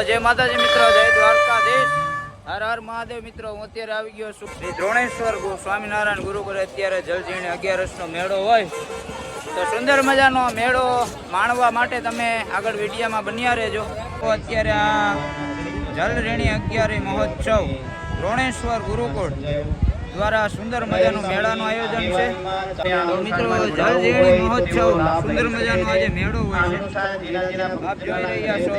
જય માતાજી મિત્રો, જય દ્વારકાધીશ, હર હર મહાદેવ મિત્રો. હું અત્યારે આવી ગયો છું શ્રી દ્રોણેશ્વર સ્વામિનારાયણ ગુરુકુળ. અત્યારે જલઝીણી 11નો મેળો હોય તો સુંદર મજાનો મેળો માણવા માટે તમે આગળ વિડીયોમાં બન્યા રહેજો. તો અત્યારે આ જલઝીણી 11 મહોત્સવ દ્રોણેશ્વર ગુરુકુળ દ્વારા સુંદર મજાનું મેળાનું આયોજન છે. તો મિત્રો જલઝીણી મહોત્સવ સુંદર મજાનો આજે મેળો હોય છે. આપ જોઈ રહ્યા છો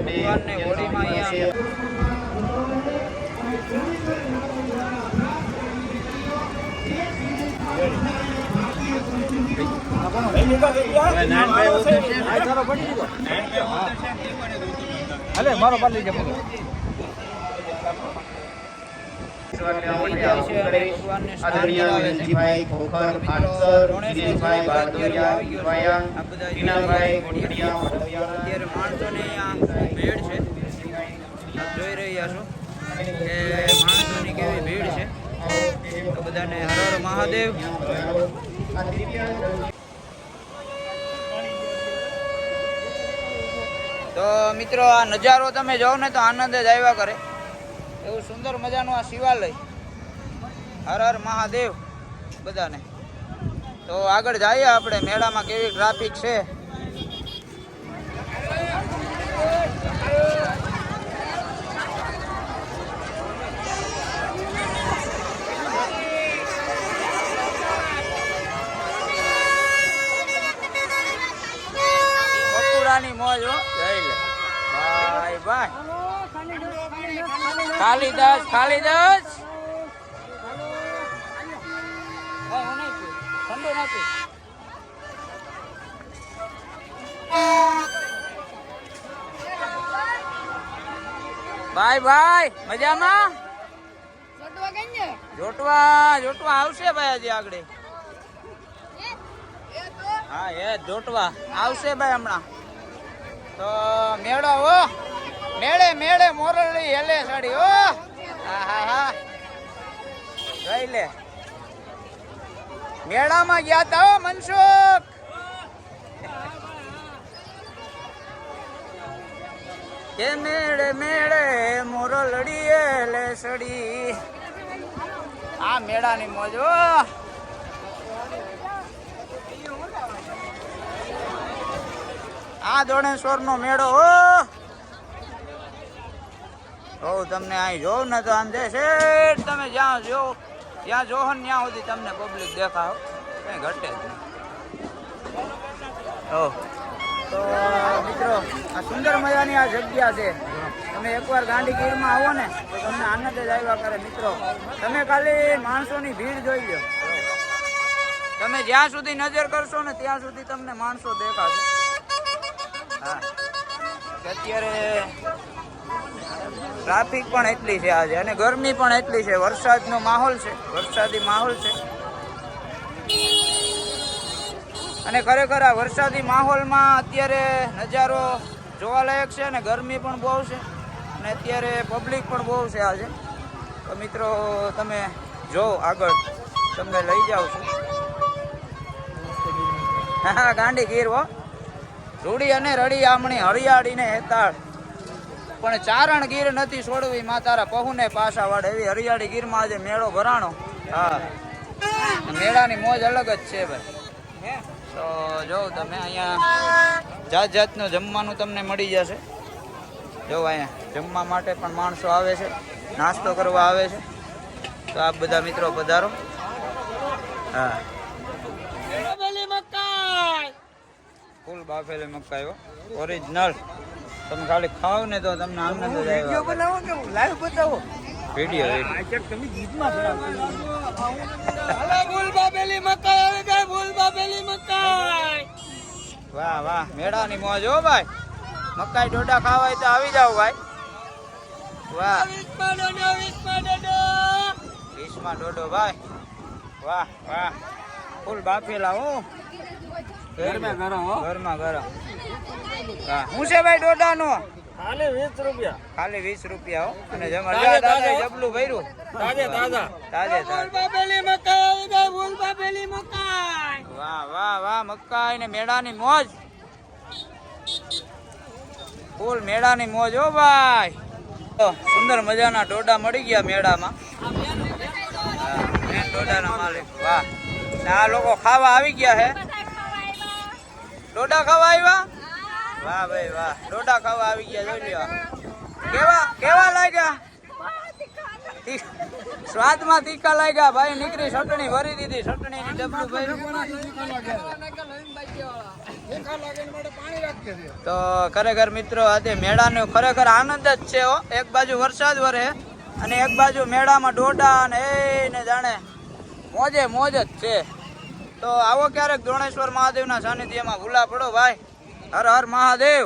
ભગવાનને હોળીમાં અહીંયા મારો પાલી ભગવાનને માણસોને ભીડ છે. જોઈ રહ્યા છો કે માણસોની કેવી ભીડ છે. તો બધાને હર હર મહાદેવ. તો મિત્રો આ નજારો તમે જોવો ને તો આનંદ જ આવ્યા કરે એવું સુંદર મજાનું આ શિવાલય. હર હર મહાદેવ બધાને. તો આગળ જઈએ આપણે મેળામાં કેવી ટ્રાફિક છે. પકોડાની મોજ હો. જઈ લે ભાઈ ભાઈ. ખાલી 10 ઠંડો નથી. ભાઈ ભાઈ મજામાં? જોટવા આવશે ભાઈ હજી આગળ. હા એ જોટવા આવશે ભાઈ હમણાં. તો મેળો હો, મેળે મોરલી હેલે સાડી હો. હા જોઈ લે. મેળામાં ગયા તા હો મનસુખ. કે મેળે મોરલડી હેલે સડી. આ મેળાની મોજ હો. આ દ્રોણેશ્વર નો મેળો હો. તમને અહીં જોવ ને તો આમ જશે તમે જ્યાં જોવો ત્યાં જોહો ને ત્યાં સુધી તમને પબ્લિક દેખાવ કઈ ઘટે જ નહીં. તો મિત્રો આ સુંદર મજાની આ જગ્યા છે. તમે એકવાર ગાંધીગીરમાં આવો ને તો તમને આનંદ જ આવ્યા કરે મિત્રો. તમે ખાલી માણસોની ભીડ જોઈ લો. તમે જ્યાં સુધી નજર કરશો ને ત્યાં સુધી તમને માણસો દેખાશે. હા અત્યારે ટ્રાફિક પણ એટલી છે આજે અને ગરમી પણ એટલી છે. વરસાદનો માહોલ છે, વરસાદી માહોલ છે. અને ખરેખર આ વરસાદી માહોલમાં અત્યારે નજારો જોવાલાયક છે અને ગરમી પણ બહુ છે અને અત્યારે પબ્લિક પણ બહુ છે આજે. તો મિત્રો તમે જો આગળ તમને લઈ જાઉં છું. હા ગાંડી ગીર હો. રૂડી અને રડી આમણી હરિયાળી ને હેતાળ પણ ચારણ ગીર નથી છોડવી માં તારા પહુને પાછા વાળે એવી હરિયાળી ગીરમાં આજે મેળો ભરાણો. હા મેળાની મોજ અલગ જ છે ભાઈ. તો જો તમે અહીંયા જાતનું જમવાનું તમને મળી જશે. જો અહીંયા જમવા માટે પણ માણસો આવે છે, નાસ્તો કરવા આવે છે. તો આપ બધા મિત્રો પધારો. હા ફૂલ બાફેલી મકાઈ ઓરિજિનલ. તમે ખાલી ખાવ ને તો તમને આનંદ જ આવે. વિડિયો બનાવો કે લાઈવ બતાવો? વિડિયો તમે ગીતમાં બનાવો. ફૂલ બાફેલી મકાઈ આવી ગઈ. ફૂલ બાફેલી મકાઈ. વાહ વાહ મેળાની મોજ હો ભાઈ. મકાઈ ડોડા ખાવા હોય તો આવી જાવ ભાઈ. વાહ 20માં ડોડો ભાઈ. વાહ વાહ ફૂલ બાફેલા હો. ઘરમાં ગરમ. હા શું છે ભાઈ ડોડાનો? ખાલી 20 રૂપિયા. ખાલી 20 રૂપિયા હો. અને જબલું ભર્યું તાજે. વાહ વાહ વાહ મકાઈ ને મેળાની મોજ. ફૂલ મેળાની મોજ હો ભાઈ. તો સુંદર મજાના ડોડા મળી ગયા મેળામાં. મેન ડોડાના માલિક વાહ. ને આ લોકો ખાવા આવી ગયા હે. ડોડા ખાવા આવ્યા? વાહ ભાઈ વાહ. ડોડા ખાવા આવી ગયા જોઈ લ્યો. કેવા લાગ્યા? સ્વાદમાં તીખા લાગ્યા ભાઈ. નીકળી ચટણી ભરી દીધી. ચટણીની ડબલું ભાઈ. તો ખરેખર મિત્રો આજે મેળાનો ખરેખર આનંદ જ છે હો. એક બાજુ વરસાદ વરે અને એક બાજુ મેળામાં ડોડા અને એને જાણે મોજે મોજ જ છે. તો આવો ક્યારેક દ્રોણેશ્વર મહાદેવના સાનિધ્યમાં ભૂલા પડો ભાઈ. હર હર મહાદેવ.